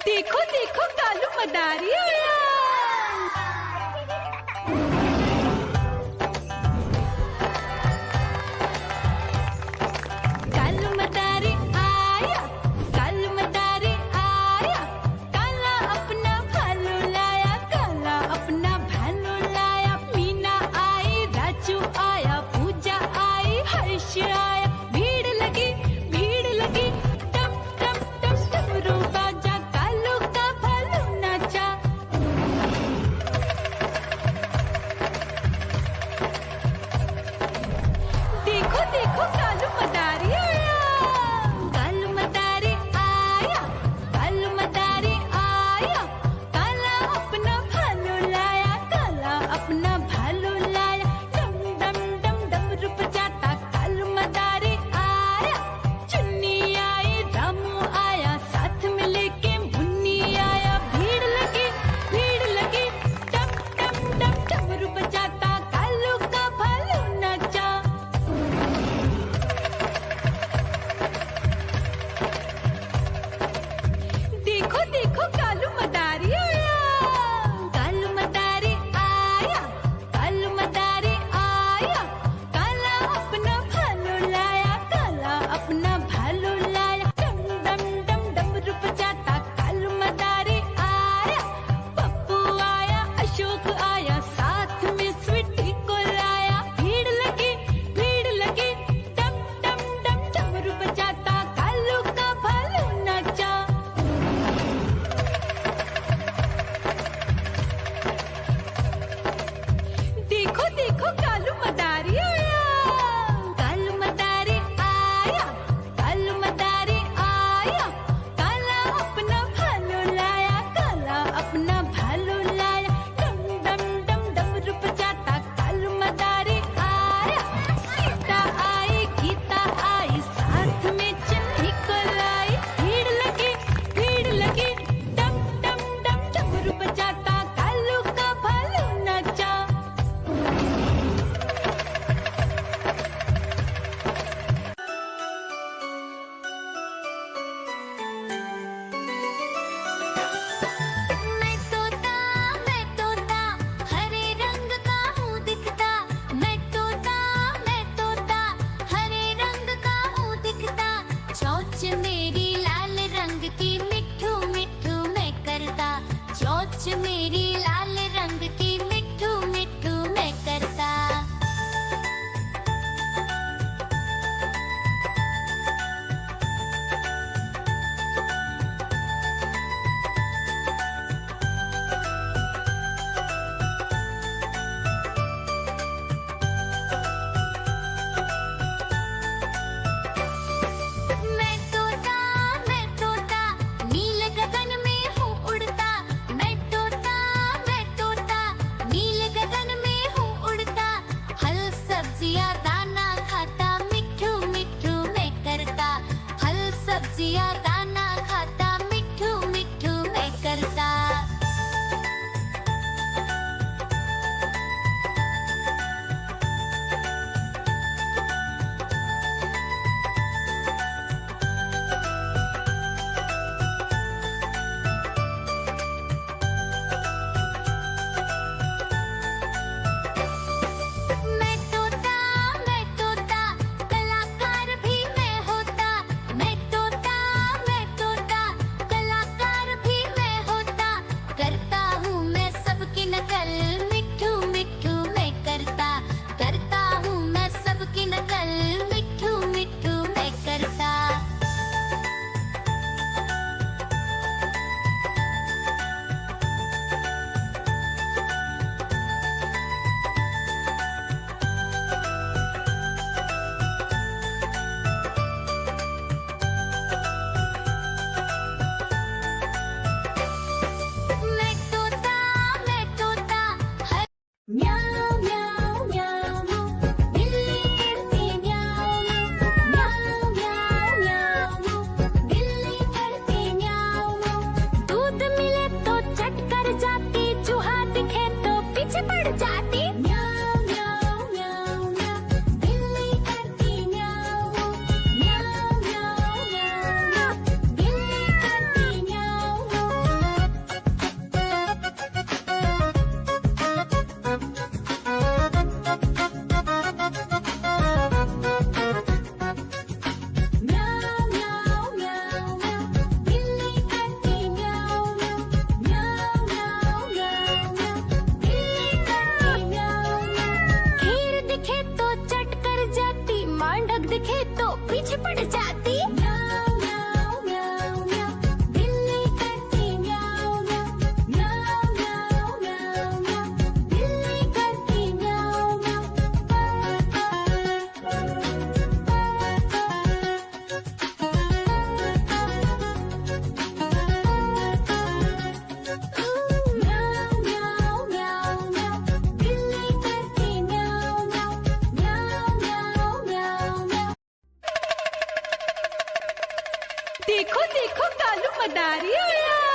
देखो देखो कालू मदारी आया। कालू मदारी आया, कालू मदारी आया, काला अपना भालू लाया, काला अपना भालू लाया। मीना आई, राजू आया, पूजा आई, हर्ष आया। भीड़ लगी टम टम टम डमरू बाजा, कालू का भालू नाचा। देखो देखो कालू मदारी आया, कालू मदारी आया, कालू मदारी आया, काला अपना भालू लाया, काला अपना भालू लाया। डम डम डम डमरू बजाता कालू मदारी आया। चुन्नी आई, रामू आया, साथ में लेके मुन्नी आया। भीड़ लगी टम टम टम डमरू बजाता कालू का भालू नाचा। देखो देखो कालू मदारी आया, कालू मदारी आया, कालू मदारी आया, काला अपना भालू लाया, काला अपना भालू लाया। डम डम डम डमरू बजाता कालू मदारी आया। पप्पू आया, अशोक आया, साथ में स्वीटी को लाया। भीड़ लगी टम टम टम डमरू बजाता कालू का भालू नाचा। देखो देखो कालू मदारी आया, कालू मदारी आया, कालू मदारी आया, काला अपना भालू लाया, काला अपना भालू लाया। डम डम डम डमरू बजाता कालू मदारी आया। सीता आई, गीता आई, साथ में चन्नी को लाई। भीड़ लगी टम टम डम डमरू बजाता कालू का भालू नाचा। मैं तोता हरे रंग का हूँ दिखता। मैं तोता हरे रंग का हूँ दिखता। चोंच मेरी लाल रंग की मिट्ठू मिट्ठू मैं करता। चोंच मेरी लाल रंग की मिट्ठू मिट्ठू मैं करता। मैं तोता नील गगन में हूँ उड़ता। मैं तोता नील गगन में हूँ उड़ता। फल सब्जियाँ दाना खाता, मिट्ठू मिट्ठू मैं करता। फल सब्जियाँ दाना खाता, मिट्ठू मिट्ठू मैं करता। मैं तोता कलाकार भी मैं होता। मैं तोता देखो देखो कालू मदारी आया।